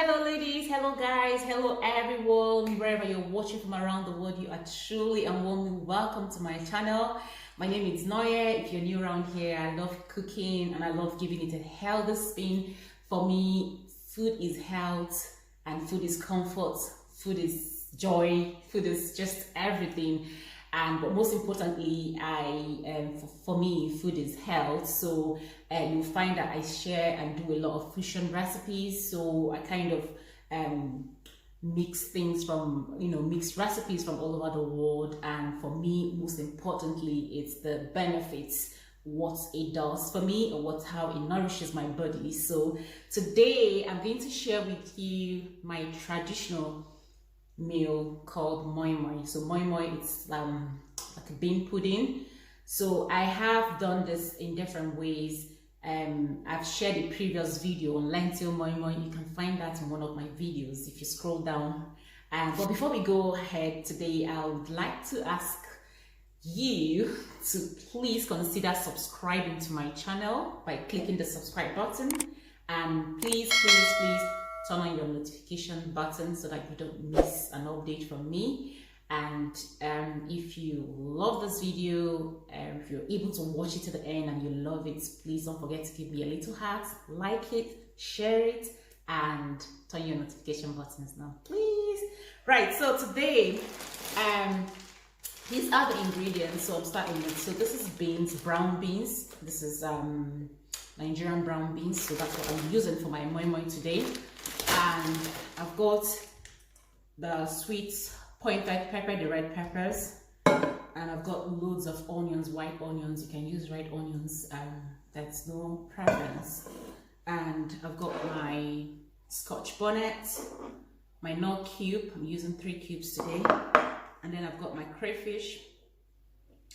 Hello ladies, hello guys, hello everyone, wherever you're watching from around the world, you are truly and warmly welcome to my channel. My name is Noye. If you're new around here, I love cooking and I love giving it a healthy spin. For me, food is health and food is comfort, food is joy, food is just everything. But most importantly, for me, food is health. So you'll find that I share and do a lot of fusion recipes. So I kind of mix things from, mix recipes from all over the world. And for me, most importantly, it's the benefits, what it does for me, or how it nourishes my body. So today I'm going to share with you my traditional meal called moi-moi. So moi-moi, it's like a bean pudding. So I have done this in different ways. I've shared a previous video on lentil moi-moi. You can find that in one of my videos if you scroll down. But before we go ahead today, I would like to ask you to please consider subscribing to my channel by clicking the subscribe button, and please turn on your notification button so that you don't miss an update from me. And if you love this video, if you're able to watch it to the end and you love it, please don't forget to give me a little heart, like it, share it, and turn your notification buttons now, please. Right, so today these are the ingredients. So I'm starting with, so this is beans, brown beans. This is Nigerian brown beans, so that's what I'm using for my moi-moi today. And I've got the sweet pointed pepper, the red peppers, and I've got loads of onions, white onions. You can use red onions, that's no preference. And I've got my scotch bonnet, my nut cube. I'm using 3 cubes today. And then I've got my crayfish,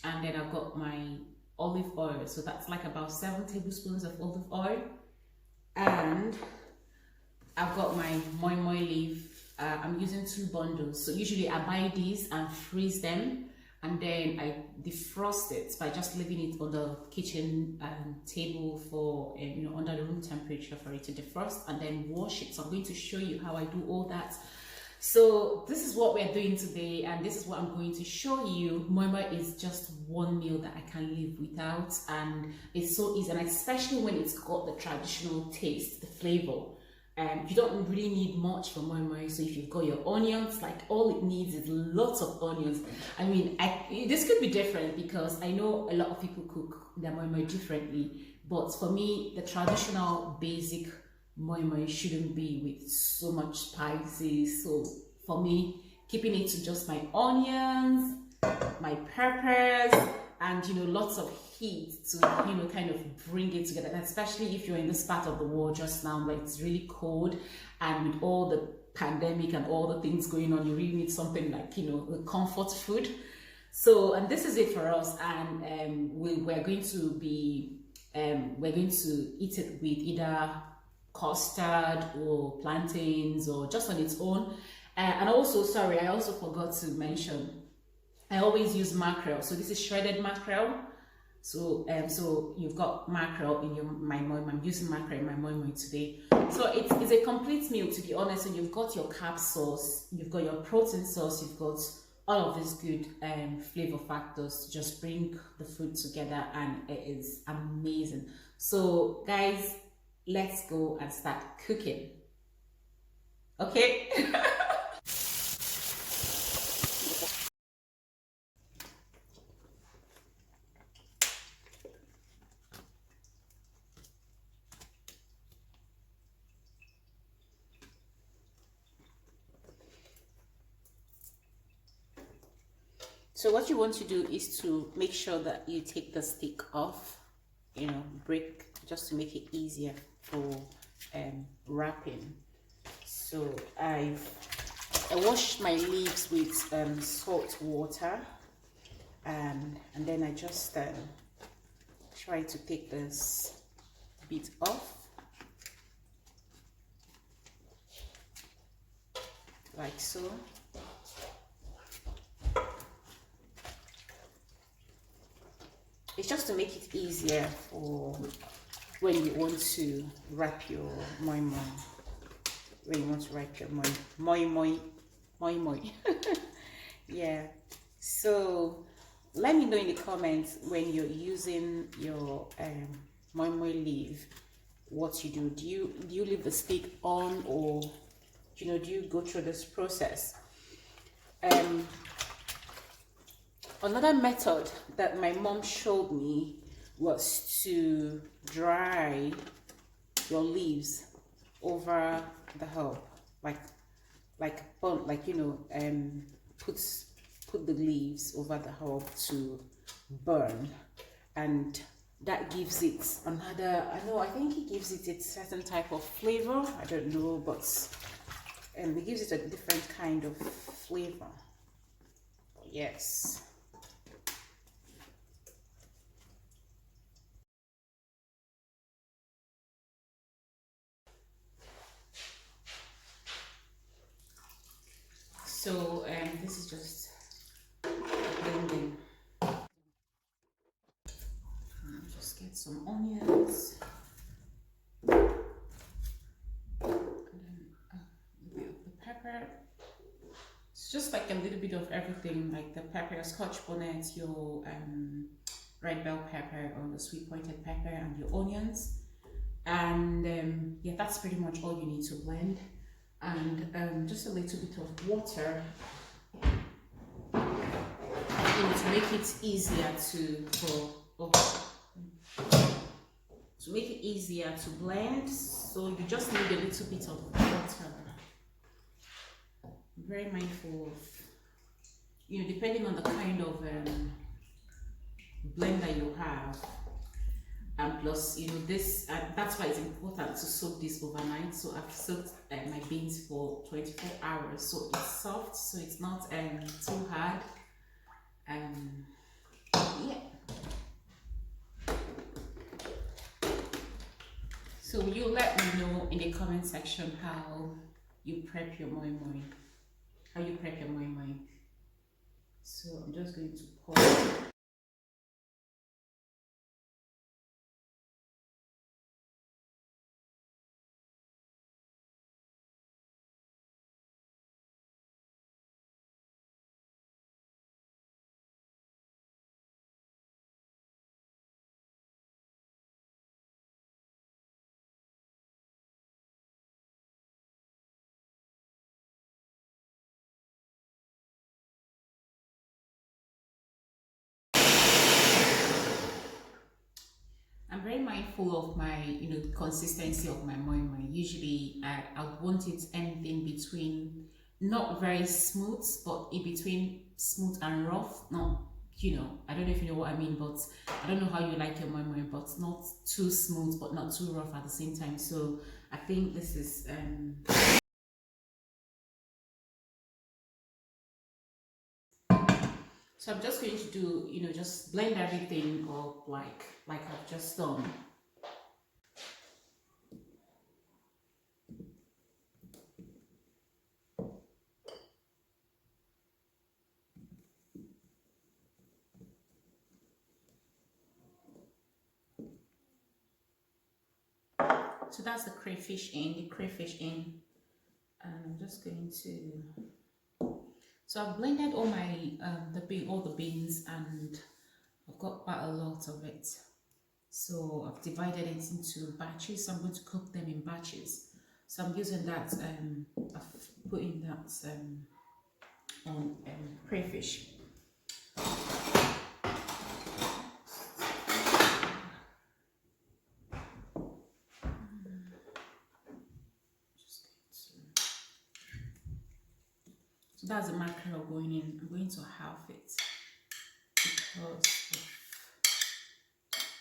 and then I've got my olive oil. So that's like about 7 tablespoons of olive oil. And I've got my moi-moi leaf. I'm using 2 bundles. So usually I buy these and freeze them, and then I defrost it by just leaving it on the kitchen table for under the room temperature for it to defrost, and then wash it. So I'm going to show you how I do all that. So this is what we're doing today, and this is what I'm going to show you. Moi-moi is just one meal that I can live without, and it's so easy, and especially when it's got the traditional taste, the flavor. You don't really need much for moi-moi. So if you've got your onions, like all it needs is lots of onions. I mean, this could be different because I know a lot of people cook their moi-moi differently, but for me, the traditional basic moi-moi shouldn't be with so much spices. So for me, keeping it to just my onions, my peppers, and lots of heat to kind of bring it together. And especially if you're in this part of the world just now where it's really cold, and with all the pandemic and all the things going on, you really need something like a comfort food. So, and this is it for us. And we're going to eat it with either custard or plantains, or just on its own. And also, sorry, I also forgot to mention, I always use mackerel. So this is shredded mackerel. So so you've got mackerel in my moi-moi. I'm using mackerel in my moi-moi today. So it's a complete meal, to be honest. So you've got your carb sauce, you've got your protein sauce, you've got all of these good flavor factors to just bring the food together, and it is amazing. So guys, let's go and start cooking. Okay. So what you want to do is to make sure that you take the stick off, break, just to make it easier for wrapping. So I washed my leaves with salt water, and then I just try to take this bit off, like so. It's just to make it easier for when you want to wrap your moi-moi when you want to write your moi-moi. Yeah. So let me know in the comments when you're using your moi-moi leaf, what you do. Do you leave the stick on, or do you go through this process? Another method that my mom showed me was to dry your leaves over the herb, put the leaves over the herb to burn, and that gives it another, I think it gives it a certain type of flavor. I don't know, but it gives it a different kind of flavor. Yes. So this is just blending. Just get some onions, and then a bit of the pepper. It's just like a little bit of everything, like the pepper, your scotch bonnet, your red bell pepper or the sweet pointed pepper, and your onions. And yeah, that's pretty much all you need to blend. And just a little bit of water, to make it easier to blend. So you just need a little bit of water. I'm very mindful of, depending on the kind of blender you have. And plus, this, that's why it's important to soak this overnight. So I've soaked my beans for 24 hours, so it's soft, so it's not too hard. Yeah. So you let me know in the comment section how you prep your moi-moi. So I'm just going to pour. I'm very mindful of my, consistency of my moi-moi. Usually, I want it anything between, not very smooth, but in between smooth and rough. No, I don't know if you know what I mean, but I don't know how you like your moi-moi, but not too smooth, but not too rough at the same time. So I think this is So I'm just going to do, just blend everything up like I've just done. So that's the crayfish in, and I'm just going to. So I've blended all my all the beans, and I've got quite a lot of it. So I've divided it into batches. So I'm going to cook them in batches. So I'm using that. I've put in that on crayfish. So that's the mackerel going in. I'm going to half it because of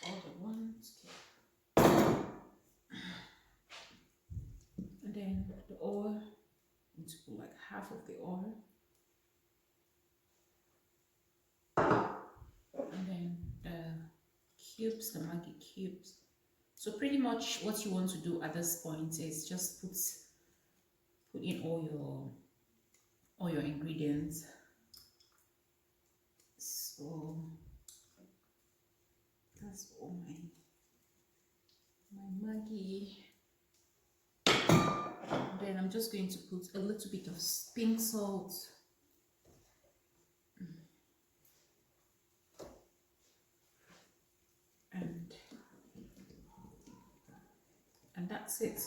all the ones. And then the oil, I'm going to put like half of the oil. And then the cubes, the Maggi cubes. So pretty much what you want to do at this point is just put in all your ingredients. So that's all my Maggi. Then I'm just just going to put a little bit of pink salt. And that's it.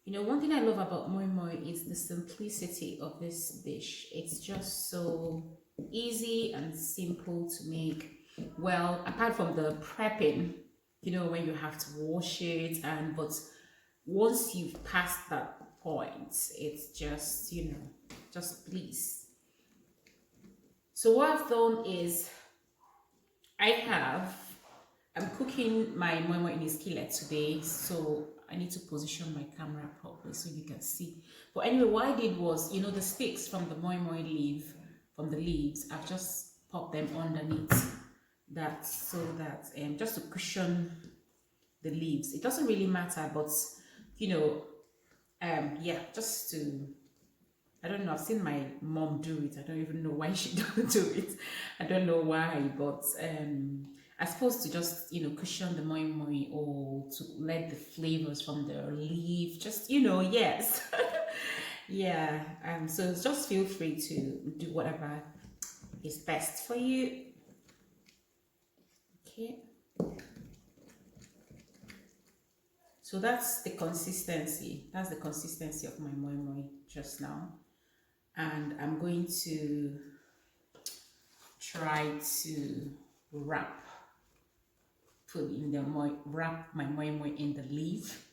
You know, one thing I love about moi-moi is the simplicity of this dish. It's just so easy and simple to make. Well, apart from the prepping, you know, when you have to wash it, but once you've passed that point, it's just, you know, just please. So what I've done is I'm cooking my moi-moi in a skillet today, so I need to position my camera properly so you can see. But anyway, what I did was, you know, the sticks from the moi-moi leaf, from the leaves, I've just popped them underneath that, so that just to cushion the leaves. It doesn't really matter, but you know, yeah, just to, I don't know, I've seen my mom do it. I don't even know why she don't do it. I don't know why, but I suppose to just, you know, cushion the moi-moi, or to let the flavors from the leaf just, you know, yes. Yeah, so just feel free to do whatever is best for you. Okay. So that's the consistency. That's the consistency of my moi-moi just now. And I'm going to try to wrap my moi-moi in the leaf.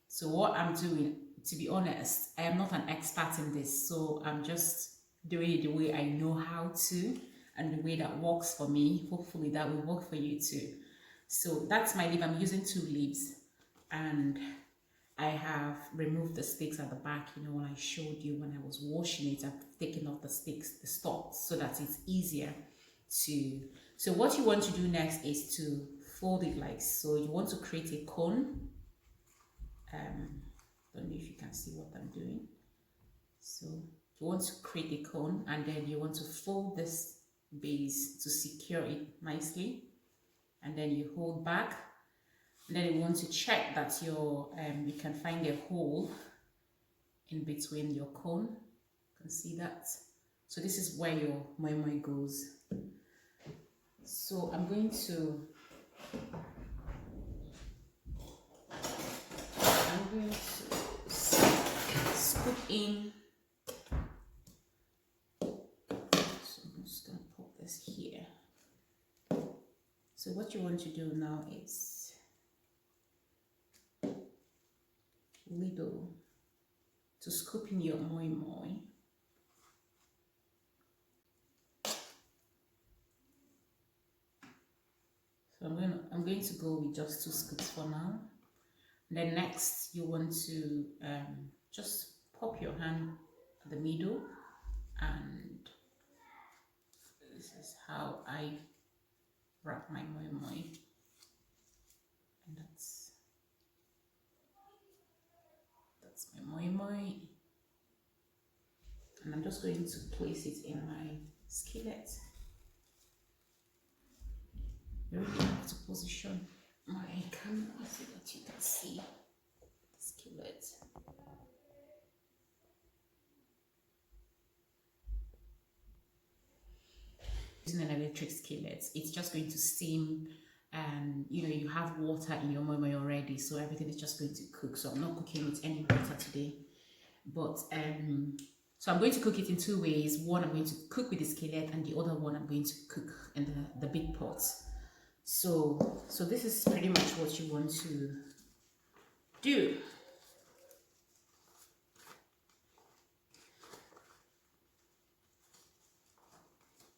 So what I'm doing, to be honest, I am not an expert in this, so I'm just doing it the way I know how to, and the way that works for me. Hopefully that will work for you too. So that's my leaf. I'm using 2 leaves, and I have removed the sticks at the back. You know, when I showed you when I was washing it, I've taken off the sticks, the stalks, so that it's easier to. So what you want to do next is to fold it like so. You want to create a cone. Don't know if you can see what I'm doing. So you want to create a cone, and then you want to fold this base to secure it nicely, and then you hold back, and then you want to check that your you can find a hole in between your cone. You can see that. So this is where your moi-moi goes. So I'm going to scoop in. So I'm just going to put this here. So what you want to do now is little to scoop in your moi-moi. So I'm going to go with just 2 scoops for now. And then next you want to just pop your hand at the middle, and this is how I wrap my moi-moi, and that's my moi-moi. And I'm just going to place it in my skillet. I really have to position my camera so that you can see the skillet. Using an electric skillet, it's just going to steam, and you know, you have water in your moi-moi already, so everything is just going to cook. So I'm not cooking with any water today, but so I'm going to cook it in 2 ways. One, I'm going to cook with the skillet, and the other one I'm going to cook in the big pot. So this is pretty much what you want to do.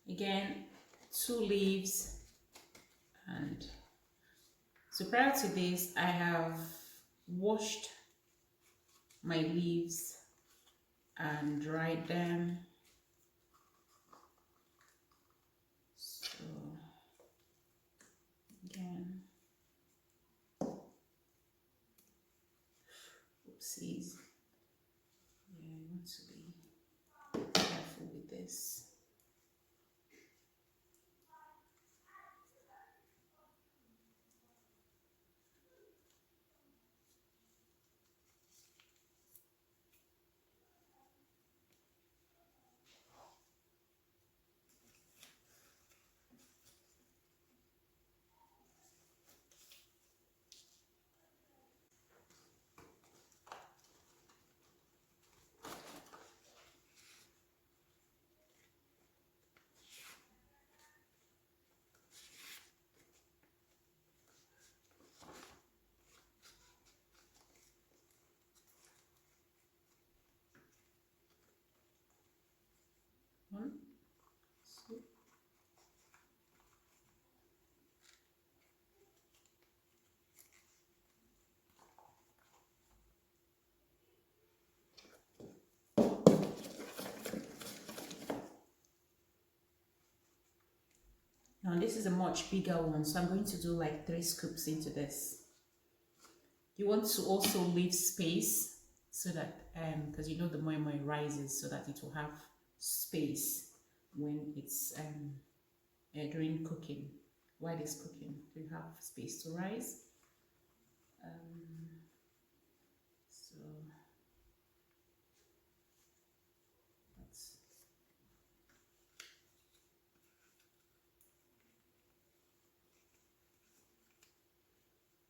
Again, 2 leaves, and so prior to this I have washed my leaves and dried them. So again, oopsies, yeah, I want to be careful with this. Now this is a much bigger one, so I'm going to do like 3 scoops into this. You want to also leave space so that because you know the moi-moi rises, so that it will have space when it's during cooking. While it's cooking, you have space to rise. So that's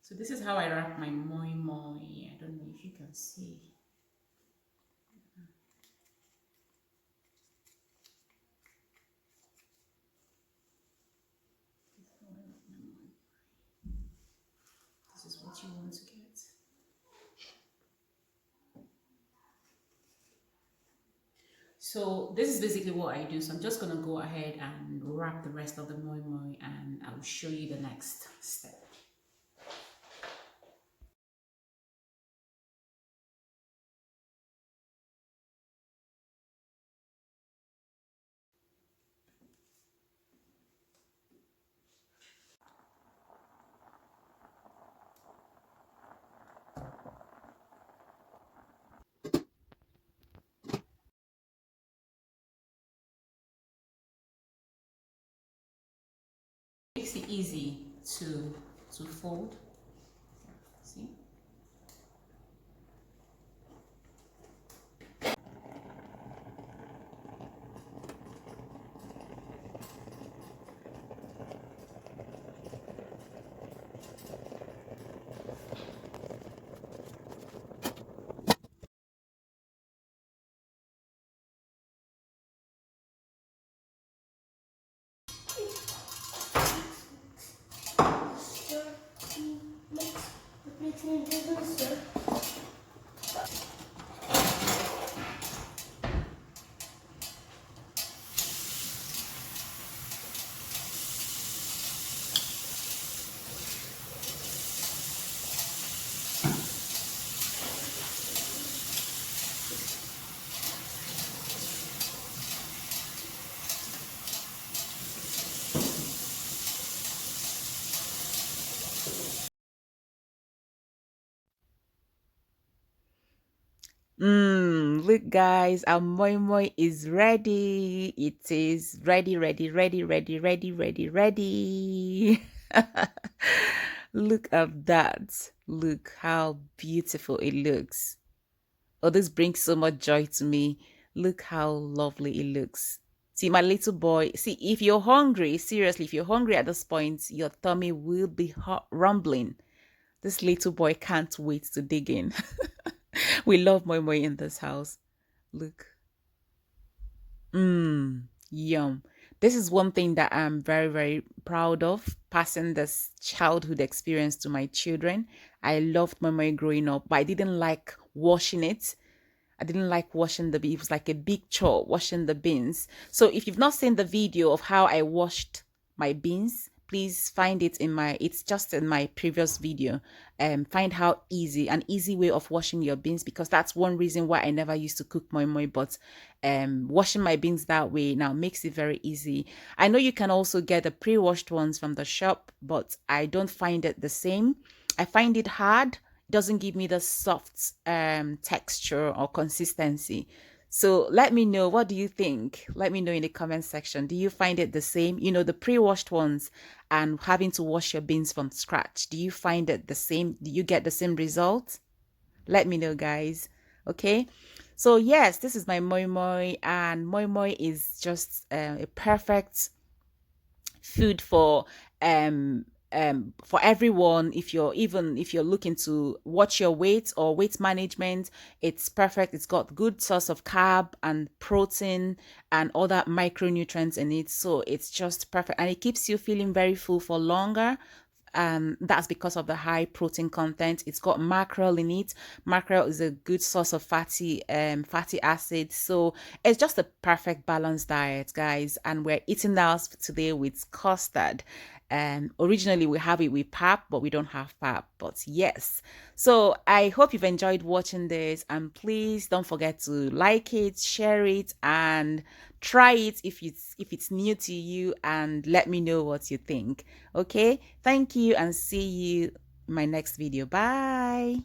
so this is how I wrap my moi-moi. I don't know if you can see. This is what you want to get. So this is basically what I do. So I'm just gonna go ahead and wrap the rest of the moi-moi, and I'll show you the next step. Makes it easy to fold. See? Look guys, our moi moi is ready. It is ready, ready, ready, ready, ready, ready, ready. Look at that. Look how beautiful it looks. Oh, this brings so much joy to me. Look how lovely it looks. See, my little boy, see, if you're hungry, seriously, if you're hungry at this point, your tummy will be rumbling. This little boy can't wait to dig in. We love moi moi in this house. Look. Yum. This is one thing that I'm very, very proud of, passing this childhood experience to my children. I loved moi moi growing up, but I didn't like washing it. I didn't like washing the beans. It was like a big chore washing the beans. So if you've not seen the video of how I washed my beans, please find it in my, it's just in my previous video. Find how an easy way of washing your beans, because that's one reason why I never used to cook moi moi, but washing my beans that way now makes it very easy. I know you can also get the pre-washed ones from the shop, but I don't find it the same. I find it hard. It doesn't give me the soft texture or consistency. So let me know, what do you think? Let me know in the comment section. Do you find it the same? You know, the pre-washed ones and having to wash your beans from scratch. Do you find it the same? Do you get the same result? Let me know, guys. Okay. So yes, this is my moi moi, and moi moi is just a perfect food for everyone. If you're looking to watch your weight or weight management, it's perfect. It's got good source of carb and protein and other micronutrients in it, so it's just perfect, and it keeps you feeling very full for longer. That's because of the high protein content. It's got mackerel in it. Mackerel is a good source of fatty acids. So it's just a perfect balanced diet, guys. And we're eating ours today with custard. Originally we have it with pap, but we don't have pap. But yes, so I hope you've enjoyed watching this, and please don't forget to like it, share it, and try it if it's new to you, and let me know what you think. Okay, thank you, and see you in my next video. Bye.